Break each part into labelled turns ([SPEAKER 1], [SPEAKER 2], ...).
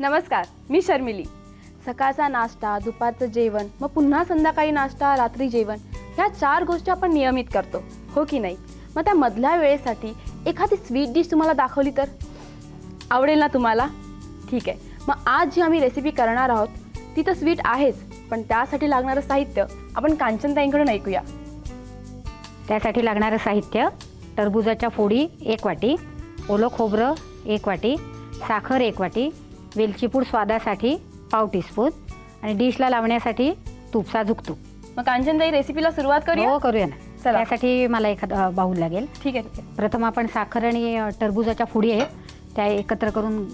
[SPEAKER 1] नमस्कार, मी शर्मिली. सकाळचा नाश्ता, दुपारचं जेवण, मग पुन्हा संध्याकाळी नाश्ता, रात्री जेवण, ह्या 4 गोष्टी आपण नियमित करतो, हो की नाही? मग त्या मधल्या वेळेसाठी एखादी स्वीट डिश तुम्हाला दाखवली तर आवडेल ना तुम्हाला? ठीक आहे. मग आज जी आम्ही रेसिपी करणार आहोत ती तर स्वीट आहेच, पण त्यासाठी लागणारं साहित्य आपण कांचनताईंकडून ऐकूया.
[SPEAKER 2] त्यासाठी लागणारं साहित्य: टरबूजाच्या फोडी 1 वाटी, ओलं खोबरं 1 वाटी, साखर 1 वाटी, वेलची पूड स्वादासाठी पाव टीस्पून आणि डिशला लावण्यासाठी तूप, साजूक तूप.
[SPEAKER 1] मग कांचनताई रेसिपीला सुरुवात करूया?
[SPEAKER 2] हो, करूया ना.
[SPEAKER 1] चला.
[SPEAKER 2] त्यासाठी मला एखादा बाऊल लागेल.
[SPEAKER 1] ठीक आहे, ठीक आहे.
[SPEAKER 2] प्रथम आपण साखर आणि टरबूजाच्या फोडी आहे त्या एकत्र करून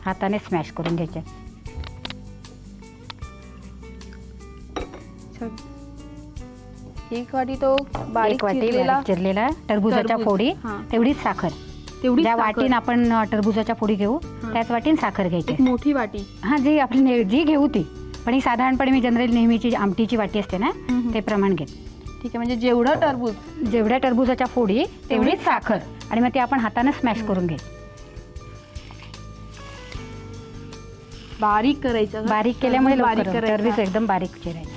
[SPEAKER 2] हाताने स्मॅश करून घ्यायच्या.
[SPEAKER 1] चल. 1 वाटी तो बारीक
[SPEAKER 2] 1 वाटी
[SPEAKER 1] चिरलेला
[SPEAKER 2] बारीक चिरलेला टरबूजाच्या
[SPEAKER 1] टरबूज.
[SPEAKER 2] फोडी,
[SPEAKER 1] हां.
[SPEAKER 2] तेवढीच साखर.
[SPEAKER 1] तेवढी
[SPEAKER 2] ज्या
[SPEAKER 1] साखर.
[SPEAKER 2] वाटीन आपण टरबूजाच्या फोडी घेऊ त्याच वाटीन साखर घ्यायची.
[SPEAKER 1] एक मोठी वाटी.
[SPEAKER 2] हां, जी आपली जी घेऊ ती, पण ही साधारणपणे मी जनरल नेहमीची आमटीची वाटी असते ना ते प्रमाण घेते.
[SPEAKER 1] ठीक आहे, म्हणजे जेवढं टरबूज
[SPEAKER 2] जेवढ्या टरबूजाच्या फोडी तेवढीच साखर आणि मग ते आपण हाताने स्मॅश करून घ्यायची.
[SPEAKER 1] बारीक करायचं.
[SPEAKER 2] बारीक केल्यामुळे
[SPEAKER 1] बारीक
[SPEAKER 2] लवकर टरबूज एकदम बारीक चिरायचं.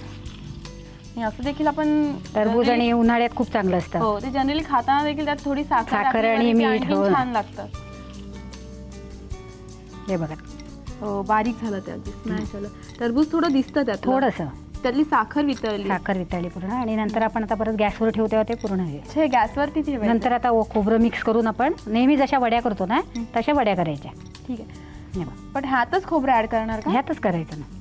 [SPEAKER 1] आणि असं देखील आपण
[SPEAKER 2] टरबूज आणि उन्हाळ्यात खूप चांगलं असतं.
[SPEAKER 1] हो, ते जनरली खाताना देखील त्यात थोडी साखर
[SPEAKER 2] साखर
[SPEAKER 1] टाकली
[SPEAKER 2] आणि
[SPEAKER 1] ते
[SPEAKER 2] मीठ,
[SPEAKER 1] आणखीन
[SPEAKER 2] हो.
[SPEAKER 1] छान लागतं.
[SPEAKER 2] हे बघा,
[SPEAKER 1] हो, बारीक झालं त्यात, स्मॅश झालं. टरबूज थोडं दिसतं त्यात,
[SPEAKER 2] थोडंसं
[SPEAKER 1] त्यातली साखर वितळली.
[SPEAKER 2] साखर वितळली पूर्ण आणि नंतर आपण आता परत गॅसवर ठेवू तेव्हा ते पूर्ण हे.
[SPEAKER 1] हे गॅसवरती ठेवायचं.
[SPEAKER 2] नंतर आता खोबरं मिक्स करून आपण नेहमी जशा वड्या करतो ना तशा वड्या करायच्या.
[SPEAKER 1] ठीक आहे,
[SPEAKER 2] हे बघा,
[SPEAKER 1] पण ह्यातच खोबरं ऍड करणार का?
[SPEAKER 2] ह्यातच करायचं ना.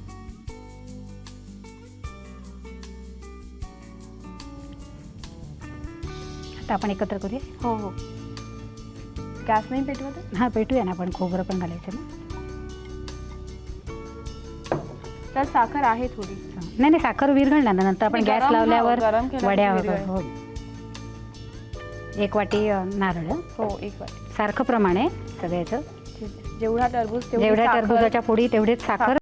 [SPEAKER 2] आता आपण एकत्र करूया.
[SPEAKER 1] हो हो. गॅस नाही पेटवत आहे?
[SPEAKER 2] हां, पेटूया ना, आपण खोबरं पण घालायचं ना.
[SPEAKER 1] त्यात साखर आहे थोडी.
[SPEAKER 2] नाही नाही, साखर विरघळणार ना नंतर आपण
[SPEAKER 1] ते
[SPEAKER 2] गॅस
[SPEAKER 1] गरम-
[SPEAKER 2] लावल्यावर
[SPEAKER 1] गरम केल्यावर
[SPEAKER 2] वड्या
[SPEAKER 1] विरघळेल.
[SPEAKER 2] हो. 1 वाटी नारळ,
[SPEAKER 1] हो, 1 वाटी.
[SPEAKER 2] सारखं प्रमाणे सगळ्याचं.
[SPEAKER 1] ठीक आहे. जेवढा टरबूज तेवढी
[SPEAKER 2] जेवढ्या
[SPEAKER 1] साखर.
[SPEAKER 2] टरबूजाच्या फोडी तेवढीच साखर.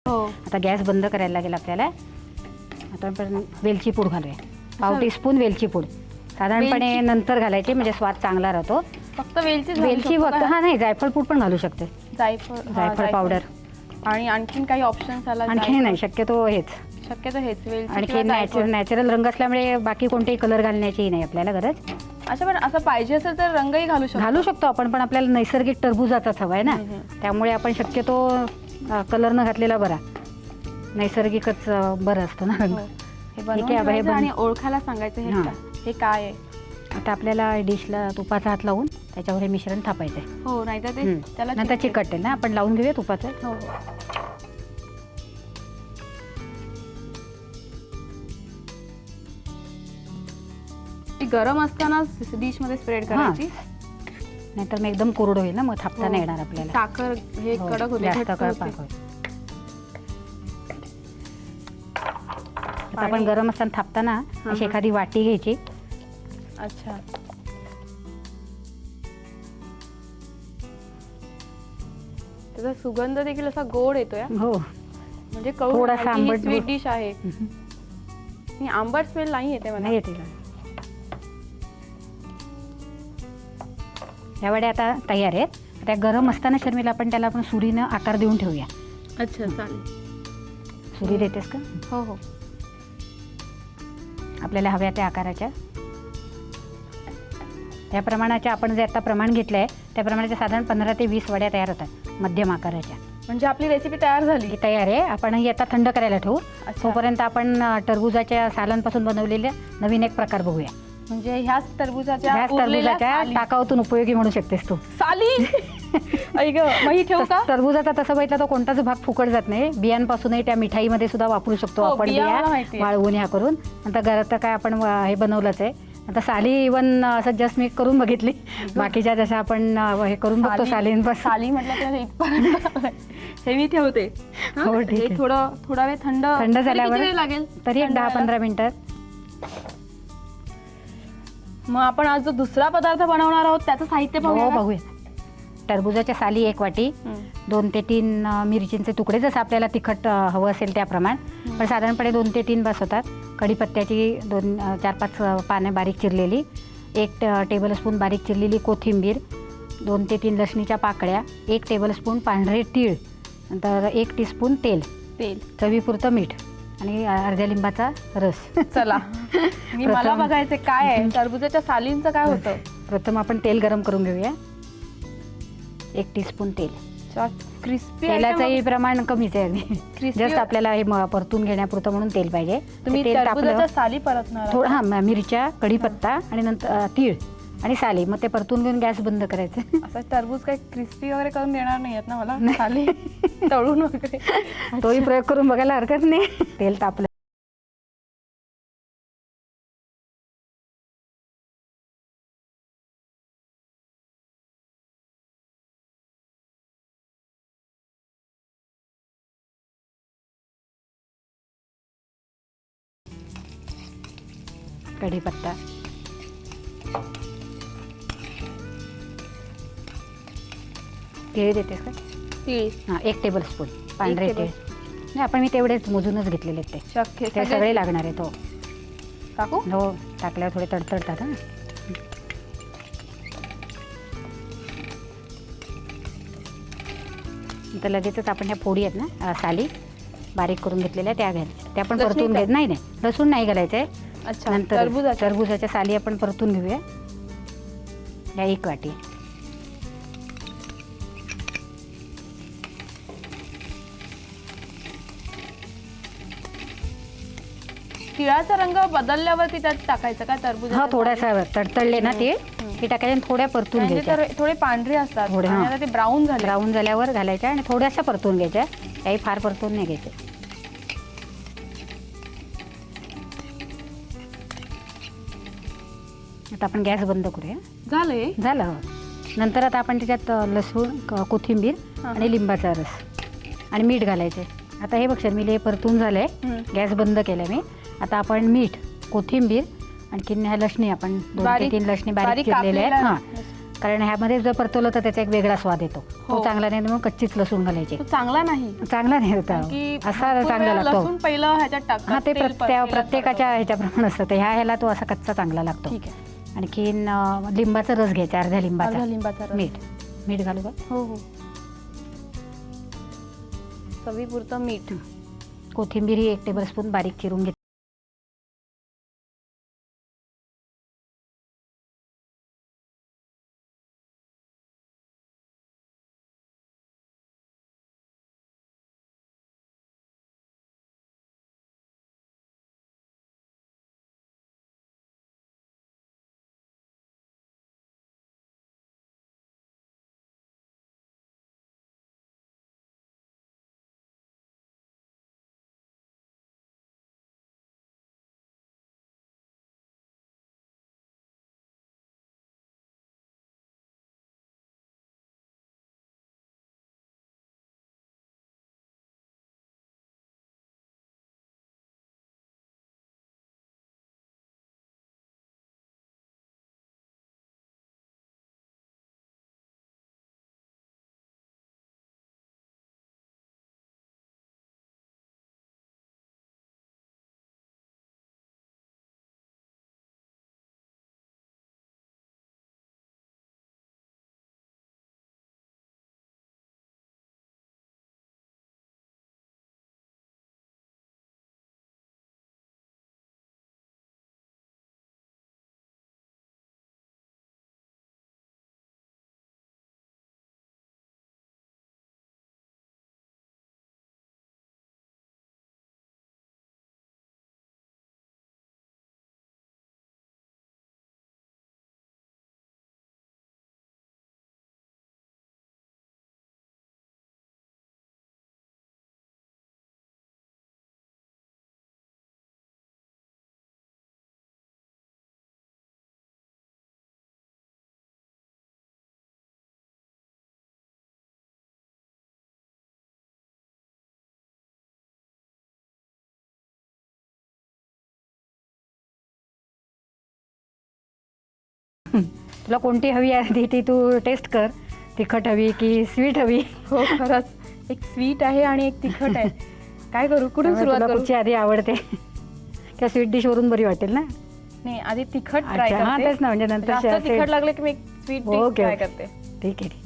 [SPEAKER 2] हो. आता गॅस बंद करायला लागेल आपल्याला. आता आपण वेलची पूड घालूया. पाव टीस्पून वेलची पूड साधारणपणे नंतर घालायची, म्हणजे स्वाद चांगला राहतो.
[SPEAKER 1] फक्त वेलची
[SPEAKER 2] वेलची फक्त, हां नाही, जायफळ पूड पण घालू शकते. जायफळ पावडर.
[SPEAKER 1] आणि आणखीन काही ऑप्शन्स आला?
[SPEAKER 2] आणखी नाही, शक्यतो हेच.
[SPEAKER 1] शक्यतो हेच, वेलची
[SPEAKER 2] आणखी
[SPEAKER 1] किंवा जायफळ.
[SPEAKER 2] नॅचरल रंग असल्यामुळे बाकी कोणतेही कलर घालण्याची नाही आपल्याला गरज.
[SPEAKER 1] अच्छा, पण असं पाहिजे असेल तर रंगही घालू शकतो
[SPEAKER 2] आपण, पण आपल्याला नैसर्गिक टरबूजाचाच हवा आहे ना. त्यामुळे आपण शक्यतो कलर न घातलेला बरा. नैसर्गिकच बरं असतं ना रंग.
[SPEAKER 1] हे बनवून आणि ओळखायला सांगायचं हे काय आहे.
[SPEAKER 2] आता आपल्याला डिशला तुपाचा हात लावून त्याच्यावर हे मिश्रण थापायचं आहे.
[SPEAKER 1] हो, नाहीतर ते त्याला
[SPEAKER 2] नंतर चिकटते ना. आपण लावून घेऊया तुपाचं.
[SPEAKER 1] हो. गरम असताना डिश मध्ये स्प्रेड करायची,
[SPEAKER 2] नाहीतर मग एकदम कोरड होईल ना, मग थापताना येणार आपल्याला.
[SPEAKER 1] साखर हे कडक होते,
[SPEAKER 2] जास्त कडक पाक होईल. आता आपण गरम असताना थापताना अशी एखादी वाटी घ्यायची.
[SPEAKER 1] अच्छा, त्याचा सुगंध देखील असा गोड येतोय.
[SPEAKER 2] हो,
[SPEAKER 1] म्हणजे
[SPEAKER 2] थोडासा आंबट
[SPEAKER 1] स्वीट डिश आहे. आंबट स्मेल नाही येते मला.
[SPEAKER 2] नाही येते. या वड्या आता तयार आहेत. त्या गरम असताना शर्मिला आपण सुरीनं आकार देऊन ठेवूया.
[SPEAKER 1] अच्छा चालेल.
[SPEAKER 2] सुरी देतेस का?
[SPEAKER 1] हो हो.
[SPEAKER 2] आपल्याला हव्या त्या आकाराच्या त्या प्रमाणाच्या आपण जे आता प्रमाण घेतलं आहे त्या प्रमाणाच्या साधारण 15 ते 20 वड्या तयार होतात मध्यम आकाराच्या.
[SPEAKER 1] म्हणजे आपली रेसिपी तयार झाली.
[SPEAKER 2] ही तयार आहे. आपण ही आता थंड करायला ठेवू.
[SPEAKER 1] अच्छा.
[SPEAKER 2] तोपर्यंत आपण टरबूजाच्या सालांपासून बनवलेले नवीन एक प्रकार बघूया.
[SPEAKER 1] म्हणजे ह्याच टरबूजाच्या
[SPEAKER 2] टरबूजाच्या टाकाऊतून उपयोगी म्हणू शकतेस तू.
[SPEAKER 1] साली ऐक मग ही ठेवू का?
[SPEAKER 2] टरबूजाचा तसं बघितलं तर कोणताच भाग फुकट जात नाही. बियांपासूनही त्या मिठाईमध्ये सुद्धा वापरू शकतो
[SPEAKER 1] हो,
[SPEAKER 2] आपण.
[SPEAKER 1] बिया मला
[SPEAKER 2] बिया
[SPEAKER 1] माहिती आहे.
[SPEAKER 2] वाळवून ह्या करून आता घरात काय आपण हे बनवलंच आहे. आता साली इवन असं जस्ट मी करून बघितली. बाकीच्या जशा आपण हे करून बघतो सालींपासून.
[SPEAKER 1] साली म्हटलं तर इथपर्यंत हे मी ठेवते. हं?
[SPEAKER 2] हो, ठीक
[SPEAKER 1] हे
[SPEAKER 2] आहे.
[SPEAKER 1] थोडा वेळ थंड
[SPEAKER 2] थंड
[SPEAKER 1] तरी
[SPEAKER 2] झाल्यावर
[SPEAKER 1] किती वेळ लागेल
[SPEAKER 2] तरी एक
[SPEAKER 1] थंड व्हायला?
[SPEAKER 2] 10-15 मिनिटं.
[SPEAKER 1] मग आपण आज जो दुसरा पदार्थ बनवणार आहोत त्याचं साहित्य
[SPEAKER 2] हो
[SPEAKER 1] पाहूया का?
[SPEAKER 2] बघूया. टरबूजाच्या साली 1 वाटी,
[SPEAKER 1] हं.
[SPEAKER 2] 2 ते 3 मिरचींचे तुकडे जसं आपल्याला तिखट हवं असेल त्याप्रमाण. पण साधारणपणे 2 ते 3 बस होतात. कढीपत्त्याची 4-5 पाने बारीक चिरलेली, 1 टेबलस्पून बारीक चिरलेली कोथिंबीर, 2 ते 3 लसणीच्या पाकळ्या, 1 टेबलस्पून पांढरे तीळ, नंतर 1 टीस्पून तेल, चवीपुरतं मीठ आणि अर्ध्या लिंबाचा रस.
[SPEAKER 1] चला मला बघायचं काय आहे टरबूजाच्या सालींचं काय होतं.
[SPEAKER 2] प्रथम आपण तेल गरम करून घेऊया. 1 टीस्पून तेल.
[SPEAKER 1] क्रिस्पी
[SPEAKER 2] तेलाचंही प्रमाण कमीच आहे अगदी.
[SPEAKER 1] Crispy
[SPEAKER 2] जस्ट आपल्याला हे परतून घेण्यापुरतं म्हणून तेल पाहिजे.
[SPEAKER 1] तुम्ही
[SPEAKER 2] तेल
[SPEAKER 1] टरबूजाच्या साली परतणार
[SPEAKER 2] थोडं हां मिरच्या, कढीपत्ता आणि नंतर तीळ आणि साली. मग ते परतून घेऊन गॅस बंद करायचं.
[SPEAKER 1] असं टरबूज काही क्रिस्पी वगैरे करून देणार नाहीयेत ना मला साली तळून वगैरे.
[SPEAKER 2] तोही प्रयोग करून बघायला हरकत नाही. तेल तापलं. कढीपत्ता, तीळ देतेस का?
[SPEAKER 1] तीळ
[SPEAKER 2] हां 1 टेबलस्पून पांढरे तीळ. नाही आपण मी तेवढेच मोजूनच घेतलेले आहेत ते.
[SPEAKER 1] शक्य
[SPEAKER 2] ते सगळे लागणार आहेत. हो
[SPEAKER 1] टाकू.
[SPEAKER 2] हो टाकल्यावर थोडे तडतडतात. हां तर लगेचच आपण ह्या फोडी आहेत ना साली बारीक करून घेतलेल्या त्या घ्यायच्या. त्या आपण परतून
[SPEAKER 1] लसणी
[SPEAKER 2] घेत नाही लसूण नाही घालायचं.
[SPEAKER 1] अच्छा.
[SPEAKER 2] नंतर टरबूजाच्या साली आपण परतून घेऊया. या 1 वाटी.
[SPEAKER 1] तिळाचा रंग बदलल्यावरती त्यात टाकायचं का टरबूज?
[SPEAKER 2] हा थोडासा तडतडले ना ते की टाकायचे आणि थोड्या परतून घ्यायच्या.
[SPEAKER 1] थोडे पांढरे असतात
[SPEAKER 2] थोडे,
[SPEAKER 1] आणि
[SPEAKER 2] हां.
[SPEAKER 1] आता ते ब्राऊन झाले.
[SPEAKER 2] ब्राऊन झाल्यावर घालायच्या आणि थोड्याशा परतून घ्यायच्या. काही फार परतून नाही घ्यायचे. आता आपण गॅस बंद करूया. झालं. हो. नंतर आता आपण त्याच्यात लसूण, कोथिंबीर आणि लिंबाचा रस आणि मीठ घालायचे. आता हे बघ शर्मिले हे परतून झालंय. गॅस बंद केलाय मी. आता आपण मीठ, कोथिंबीर आणखीन ह्या लसणी आपण 2 ते 3 लसणी बारीक चिरलेले आहेत. हां कारण ह्यामध्ये जर परतवलं तर त्याचा एक वेगळा स्वाद येतो. तो चांगला नाही म्हणून कच्चीच लसूण घालायची.
[SPEAKER 1] चांगला नाही
[SPEAKER 2] होता असा चांगला लागतो.
[SPEAKER 1] लसूण पहिलं ह्याच्यात टाकतात.
[SPEAKER 2] हां ते प्रत्येकाच्या ह्याच्याप्रमाणे असतं. तर ह्याला तो असा कच्चा चांगला लागतो.
[SPEAKER 1] ठीक आहे.
[SPEAKER 2] आणखीन लिंबाचा रस घ्यायचा, अर्ध्या लिंबाचा. मीठ घालू का?
[SPEAKER 1] हो चवीपुरतं मीठ.
[SPEAKER 2] कोथिंबीर ही 1 टेबलस्पून बारीक चिरून घेतली. तुला कोणती हवी आहे ती तू टेस्ट कर. तिखट हवी की स्वीट हवी?
[SPEAKER 1] हो खरंच एक स्वीट आहे आणि एक तिखट आहे. काय करू, कुठून
[SPEAKER 2] त्यामुळे
[SPEAKER 1] सुरुवात
[SPEAKER 2] तुला
[SPEAKER 1] करू?
[SPEAKER 2] कुठची आधी आवडते? त्या स्वीट डिश वरून बरी वाटेल ना.
[SPEAKER 1] नाही आधी तिखट ट्राय
[SPEAKER 2] अच्छा, हां,
[SPEAKER 1] करते.
[SPEAKER 2] तेच ना, म्हणजे नंतर
[SPEAKER 1] जास्त
[SPEAKER 2] असे-
[SPEAKER 1] तिखट लागले की मी एक sweet dish
[SPEAKER 2] okay,
[SPEAKER 1] try
[SPEAKER 2] okay.
[SPEAKER 1] करते.
[SPEAKER 2] ठीक आहे.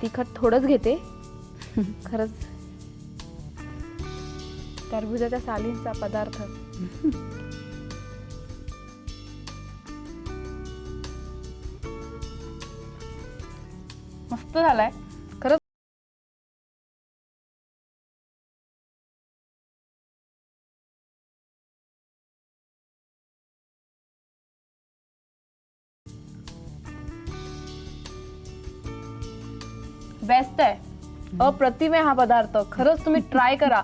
[SPEAKER 1] तिखट थोडंच घेते. खरंच टरबूजाच्या सालींचा पदार्थ. मस्त झालाय खरंच. बेस्ट आहे, अप्रतिम आहे हा पदार्थ. खरंच तुम्ही ट्राय करा.